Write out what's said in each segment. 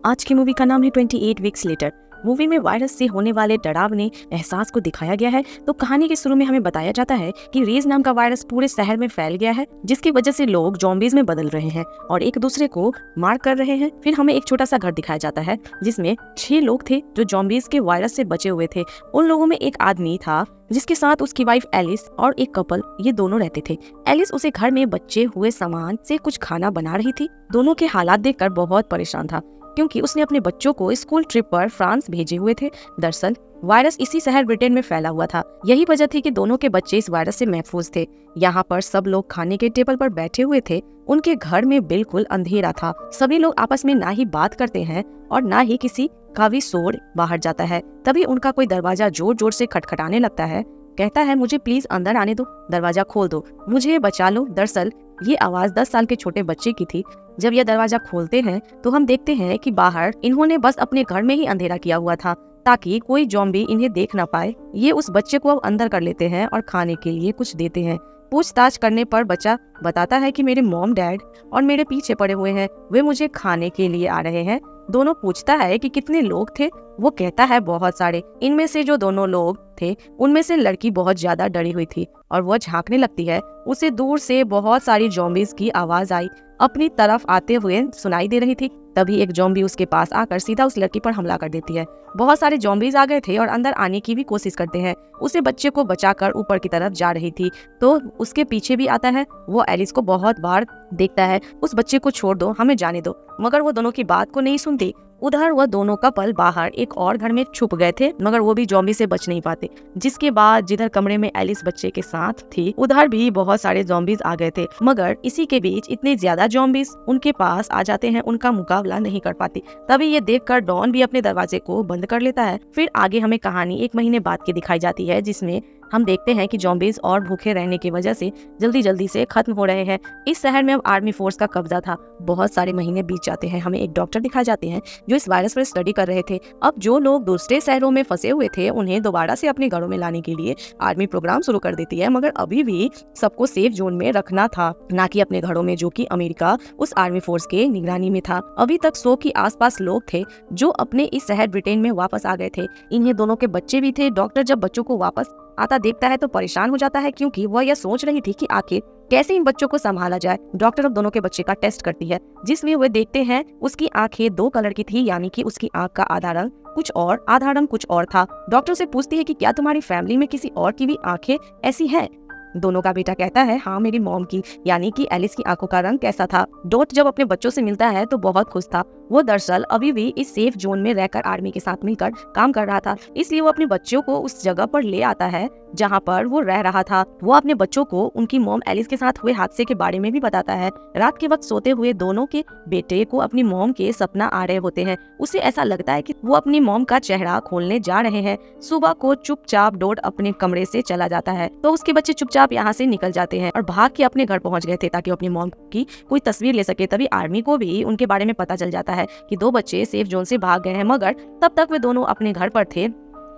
आज की मूवी का नाम है 28 वीक्स लेटर। मूवी में वायरस से होने वाले डरावने एहसास को दिखाया गया है। तो कहानी के शुरू में हमें बताया जाता है कि रेज नाम का वायरस पूरे शहर में फैल गया है, जिसकी वजह से लोग ज़ॉम्बीज में बदल रहे हैं और एक दूसरे को मार कर रहे हैं। फिर हमें एक छोटा सा घर दिखाया जाता है जिसमें 6 लोग थे जो ज़ॉम्बीज के वायरस से बचे हुए थे। उन लोगों में एक आदमी था जिसके साथ उसकी वाइफ एलिस और एक कपल, ये दोनों रहते थे। एलिस उसे घर में बचे हुए सामान से कुछ खाना बना रही थी। दोनों के हालात देखकर बहुत परेशान था क्योंकि उसने अपने बच्चों को स्कूल ट्रिप पर फ्रांस भेजे हुए थे। दरअसल वायरस इसी शहर ब्रिटेन में फैला हुआ था। यही वजह थी कि दोनों के बच्चे इस वायरस से महफूज थे। यहाँ पर सब लोग खाने के टेबल पर बैठे हुए थे। उनके घर में बिल्कुल अंधेरा था। सभी लोग आपस में ना ही बात करते हैं और ना ही किसी का भी शोर बाहर जाता है। तभी उनका कोई दरवाजा जोर जोर से खटखटाने लगता है। कहता है, मुझे प्लीज अंदर आने दो, दरवाजा खोल दो, मुझे बचा लो। दरअसल ये आवाज 10 साल के छोटे बच्चे की थी। जब यह दरवाजा खोलते हैं तो हम देखते हैं कि बाहर इन्होंने बस अपने घर में ही अंधेरा किया हुआ था ताकि कोई ज़ॉम्बी इन्हें देख ना पाए। ये उस बच्चे को अब अंदर कर लेते हैं और खाने के लिए कुछ देते हैं। पूछताछ करने पर बच्चा बताता है कि मेरे मॉम डैड और मेरे पीछे पड़े हुए हैं, वे मुझे खाने के लिए आ रहे हैं। दोनों पूछता है कि कितने लोग थे। वो कहता है बहुत सारे। इनमें से जो दोनों लोग थे उनमें से लड़की बहुत ज्यादा डरी हुई थी और वह झांकने लगती है। उसे दूर से बहुत सारी ज़ॉम्बीज की आवाज आई, अपनी तरफ आते हुए सुनाई दे रही थी। तभी एक ज़ॉम्बी उसके पास आकर सीधा उस लड़की पर हमला कर देती है। बहुत सारे ज़ॉम्बीज आ गए थे और अंदर आने की भी कोशिश करते हैं। उसे बच्चे को बचाकर ऊपर की तरफ जा रही थी तो उसके पीछे भी आता है। वो एलिस को बहुत बार देखता है, उस बच्चे को छोड़ दो, हमें जाने दो, मगर वो दोनों की बात को नहीं सुनती। उधर वह दोनों कपल बाहर एक और घर में छुप गए थे, मगर वो भी ज़ॉम्बी से बच नहीं पाते। जिसके बाद जिधर कमरे में एलिस बच्चे के साथ थी उधर भी बहुत सारे ज़ॉम्बीज आ गए थे, मगर इसी के बीच इतने ज्यादा ज़ॉम्बीज उनके पास आ जाते हैं, उनका मुकाबला नहीं कर पाती। तभी ये देखकर डॉन भी अपने दरवाजे को बंद कर लेता है। फिर आगे हमें कहानी 1 महीने बाद की दिखाई जाती है, जिसमें हम देखते हैं कि ज़ॉम्बीज और भूखे रहने की वजह से जल्दी जल्दी से खत्म हो रहे हैं। इस शहर में अब आर्मी फोर्स का कब्जा था। बहुत सारे महीने बीत जाते हैं। हमें एक डॉक्टर दिखाए जाते हैं जो इस वायरस पर स्टडी कर रहे थे। अब जो लोग दूसरे शहरों में फंसे हुए थे उन्हें दोबारा से अपने घरों में लाने के लिए आर्मी प्रोग्राम शुरू कर देती है, मगर अभी भी सबको सेफ जोन में रखना था, ना कि अपने घरों में, जो कि अमेरिका उस आर्मी फोर्स के निगरानी में था। अभी तक 100 के आसपास लोग थे जो अपने इस शहर ब्रिटेन में वापस आ गए थे। इन्हें दोनों के बच्चे भी थे। डॉक्टर जब बच्चों को वापस आता देखता है तो परेशान हो जाता है क्योंकि वह यह सोच रही थी कि आखिर कैसे इन बच्चों को संभाला जाए। डॉक्टर अब दोनों के बच्चे का टेस्ट करती है, जिसमें वे देखते हैं उसकी आंखें 2 कलर की थी, यानी कि उसकी आंख का आधा रंग कुछ और, आधा रंग कुछ और था। डॉक्टर से पूछती है कि क्या तुम्हारी फैमिली में किसी और की भी आंखें ऐसी हैं? दोनों का बेटा कहता है, हाँ, मेरी मॉम की, यानी कि एलिस की आंखों का रंग कैसा था। डॉट जब अपने बच्चों से मिलता है तो बहुत खुश था। वो दरअसल अभी भी इस सेफ जोन में रहकर आर्मी के साथ मिलकर काम कर रहा था, इसलिए वो अपने बच्चों को उस जगह पर ले आता है जहाँ पर वो रह रहा था। वो अपने बच्चों को उनकी मॉम एलिस के साथ हुए हादसे के बारे में भी बताता है। रात के वक्त सोते हुए दोनों के बेटे को अपनी मॉम के सपना आ रहे होते हैं। उसे ऐसा लगता है कि वो अपनी मॉम का चेहरा खोलने जा रहे हैं। सुबह को चुपचाप डॉट अपने कमरे से चला जाता है तो उसके बच्चे चुपचाप यहाँ से निकल जाते हैं और भाग के अपने घर पहुँच गए थे ताकि अपनी मॉम की कोई तस्वीर ले सके। तभी आर्मी को भी उनके बारे में पता चल जाता है कि 2 बच्चे सेफ जोन से भाग गए हैं, मगर तब तक वे दोनों अपने घर पर थे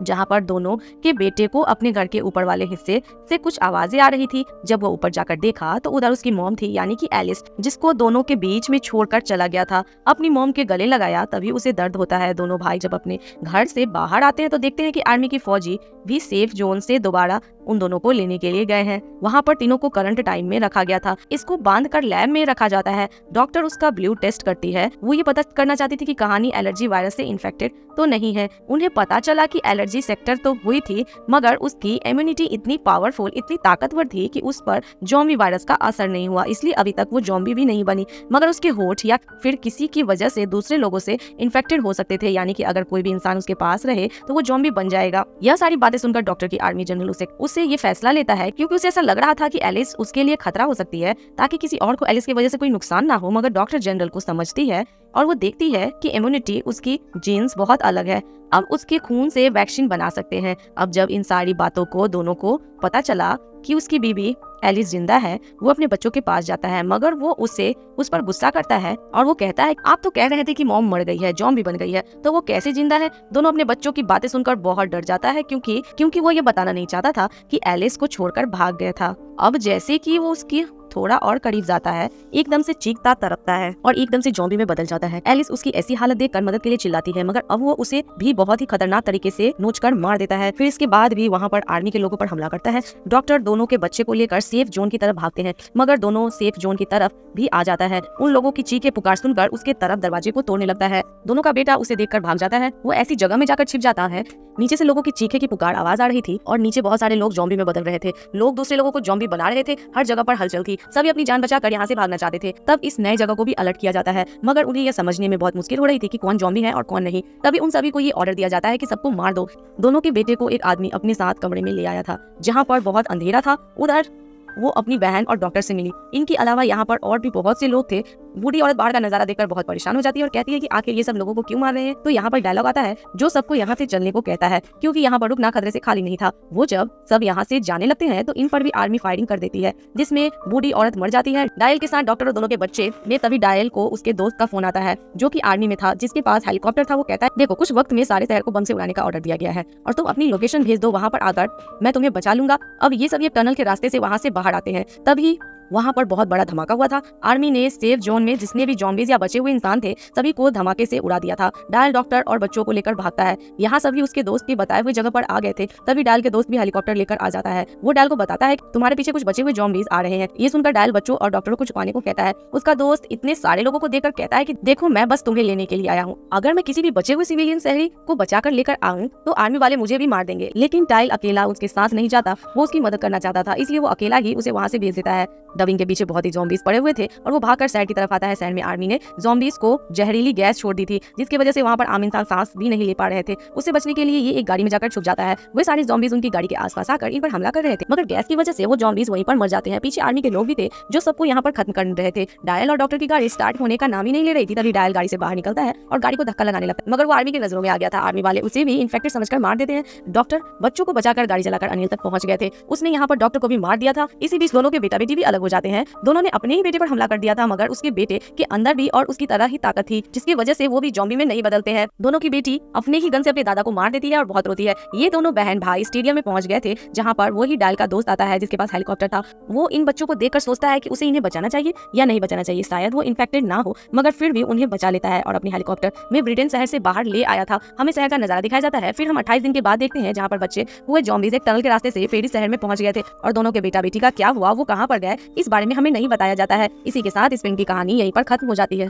जहाँ पर दोनों के बेटे को अपने घर के ऊपर वाले हिस्से से कुछ आवाजें आ रही थी। जब वो ऊपर जाकर देखा तो उधर उसकी मॉम थी, यानी कि एलिस, जिसको दोनों के बीच में छोड़कर चला गया था। अपनी मॉम के गले लगाया, तभी उसे दर्द होता है। दोनों भाई जब अपने घर से बाहर आते हैं तो देखते हैं कि आर्मी की फौजी भी सेफ जोन से दोबारा उन दोनों को लेने के लिए गए हैं। वहाँ पर तीनों को करंट टाइम में रखा गया था। इसको बांध कर लैब में रखा जाता है। डॉक्टर उसका ब्लड टेस्ट करती है। वो ये पता करना चाहती थी कि कहानी एलर्जी वायरस से इन्फेक्टेड तो नहीं है। उन्हें पता चला कि एलर्जी सेक्टर तो हुई थी, मगर उसकी इम्यूनिटी इतनी पावरफुल, इतनी ताकतवर थी कि उस पर ज़ॉम्बी वायरस का असर नहीं हुआ, इसलिए अभी तक वो ज़ॉम्बी भी नहीं बनी। मगर उसके होठ या फिर किसी की वजह से दूसरे लोगों से इन्फेक्टेड हो सकते थे, यानी कि अगर कोई भी इंसान उसके पास रहे तो वो ज़ॉम्बी बन जाएगा। यह सारी बातें सुनकर डॉक्टर की आर्मी जनरल उससे ये फैसला लेता है, क्योंकि उसे ऐसा लग रहा था कि एलिस उसके लिए खतरा हो सकती है, ताकि किसी और को एलिस की वजह से कोई नुकसान ना हो। मगर डॉक्टर जनरल को समझती है और वो देखती है कि इम्यूनिटी उसकी जीन्स बहुत अलग है, अब उसके खून से वैक्सीन बना सकते हैं। अब जब इन सारी बातों को दोनों को पता चला कि उसकी बीवी एलिस जिंदा है, वो अपने बच्चों के पास जाता है, मगर वो उस पर गुस्सा करता है और वो कहता है आप तो कह रहे थे कि मॉम मर गई है, जॉम्बी बन गई है, तो वो कैसे जिंदा है। दोनों अपने बच्चों की बातें सुनकर बहुत डर जाता है क्योंकि वो ये बताना नहीं चाहता था कि एलिस को छोड़कर भाग गया था। अब जैसे कि वो उसकी थोड़ा और करीब जाता है, एकदम से चीखता तड़पता है और एकदम से जॉम्बी में बदल जाता है। एलिस उसकी ऐसी हालत देखकर मदद के लिए चिल्लाती है, मगर अब वो उसे भी बहुत ही खतरनाक तरीके से नोचकर मार देता है। फिर इसके बाद भी वहाँ पर आर्मी के लोगों पर हमला करता है। डॉक्टर दोनों के बच्चे को लेकर सेफ जोन की तरफ भागते हैं, मगर दोनों सेफ जोन की तरफ भी आ जाता है। उन लोगों की चीखे पुकार सुनकर उसके तरफ दरवाजे को तोड़ने लगता है। दोनों का बेटा उसे देखकर भाग जाता है। वो ऐसी जगह में जाकर छिप जाता है, नीचे से लोगों की चीखे की पुकार आवाज आ रही थी और नीचे बहुत सारे लोग जॉम्बी में बदल रहे थे। लोग दूसरे लोगों को जॉम्बी बना रहे थे, हर जगह पर हलचल थी, सभी अपनी जान बचाकर यहाँ से भागना चाहते थे। तब इस नए जगह को भी अलर्ट किया जाता है, मगर उन्हें यह समझने में बहुत मुश्किल हो रही थी कि कौन जॉम्बी है और कौन नहीं। तभी उन सभी को ये ऑर्डर दिया जाता है कि सबको मार दो। दोनों के बेटे को एक आदमी अपने साथ कमरे में ले आया था, जहाँ पर बहुत अंधेरा था। उधर वो अपनी बहन और डॉक्टर से मिली। इनके अलावा यहाँ पर और भी बहुत से लोग थे। बूढ़ी औरत बाहर का नजारा देखकर बहुत परेशान हो जाती है और कहती है कि आखिर ये सब लोगों को क्यों मार रहे हैं। तो यहाँ पर डायलॉग आता है जो सबको यहाँ से चलने को कहता है, क्योंकि यहाँ पर रुकना खतरे से खाली नहीं था। वो जब सब यहाँ से जाने लगते हैं तो इन पर भी आर्मी फायरिंग कर देती है, जिसमें बूढ़ी औरत मर जाती है। डायल के साथ डॉक्टर और दोनों के बच्चे ने तभी डायल को उसके दोस्त का फोन आता है जो कि आर्मी में था, जिसके पास हेलीकॉप्टर था। वो कहता है देखो कुछ वक्त में सारे शहर को बम से उड़ाने का ऑर्डर दिया गया है और तुम अपनी लोकेशन भेज दो, वहाँ पर आकर मैं तुम्हें बचा लूंगा। अब ये सब ये टनल के रास्ते से वहाँ से बाहर आते हैं। तभी वहाँ पर बहुत बड़ा धमाका हुआ था। आर्मी ने सेफ जोन में जिसने भी जॉम्बीज या बचे हुए इंसान थे सभी को धमाके से उड़ा दिया था। डायल डॉक्टर और बच्चों को लेकर भागता है। यहाँ सभी उसके दोस्त की बताए हुए जगह पर आ गए थे। तभी डायल के दोस्त भी हेलीकॉप्टर लेकर आ जाता है। वो डायल को बताता है तुम्हारे पीछे कुछ बचे हुए जॉम्बीज आ रहे हैं। ये सुनकर डायल बच्चों और डॉक्टरों को छुपाने को कहता है। उसका दोस्त इतने सारे लोगों को देखकर कहता है कि देखो मैं बस तुम्हें लेने के लिए आया हूँ, अगर मैं किसी भी बचे हुए सिविलियन शहरी को बचाकर लेकर आऊँ तो आर्मी वाले मुझे भी मार देंगे। लेकिन डायल अकेला उसके साथ नहीं जाता, वो उसकी मदद करना चाहता था, इसलिए वो अकेला ही उसे वहाँ से भेज देता है। डबिंग के पीछे बहुत ही ज़ॉम्बीज पड़े हुए थे और वो भागकर शहर की तरफ आता है। शहर में आर्मी ने ज़ॉम्बीज को जहरीली गैस छोड़ दी थी, जिसकी वजह से वहाँ पर आम इंसान सांस भी नहीं ले पा रहे थे। उससे बचने के लिए ये एक गाड़ी में जाकर छुप जाता है। वे सारे ज़ॉम्बीज उनकी गाड़ी के आसपास आकर इन पर हमला कर रहे थे, मगर गैस की वजह से वो ज़ॉम्बीज वहीं पर मर जाते हैं। पीछे आर्मी के लोग भी थे जो सबको यहाँ पर खत्म कर रहे थे। डायल और डॉक्टर की गाड़ी स्टार्ट होने का नाम ही नहीं ले रही थी। तभी डायल गाड़ी से बाहर निकलता है और गाड़ी को धक्का लगाने लगता है, मगर वो आर्मी की नजरों में आ गया था। आर्मी वाले उसे भी इन्फेक्टेड समझकर मार देते हैं। डॉक्टर बच्चों को बचाकर गाड़ी चलाकर अनिल तक पहुंच गए थे। उसने यहाँ पर डॉक्टर को भी मार दिया था। इसी बीच दोनों के बेटा बेटी भी अलग हो जाते हैं। दोनों ने अपने ही बेटे पर हमला कर दिया था, मगर उसके बेटे के अंदर भी और उसकी तरह ही ताकत थी, जिसकी वजह से वो भी जॉम्बी में नहीं बदलते हैं। दोनों की बेटी अपने ही गन से अपने दादा को मार देती है और बहुत रोती है। ये दोनों बहन भाई स्टेडियम में पहुंच गए थे, जहाँ पर वही डायल का दोस्त आता है जिसके पास हेलीकॉप्टर था। वो इन बच्चों को देखकर सोचता है कि उसे इन्हें बचाना चाहिए या नहीं बचाना चाहिए। शायद वो इन्फेक्टेड ना हो, मगर फिर भी उन्हें बचा लेता है और अपने हेलीकॉप्टर में ब्रिटेन शहर से बाहर ले आया था। हमें शहर का नजारा दिखाया जाता है। फिर हम 28 दिन के बाद देखते हैं जहाँ पर बच्चे हुए जॉम्बीज एक टनल के रास्ते से फेरी शहर में पहुंच गए थे और दोनों के बेटा बेटी का क्या हुआ, वो कहाँ पर गए, इस बारे में हमें नहीं बताया जाता है। इसी के साथ इस फिल्म की कहानी यहीं पर खत्म हो जाती है।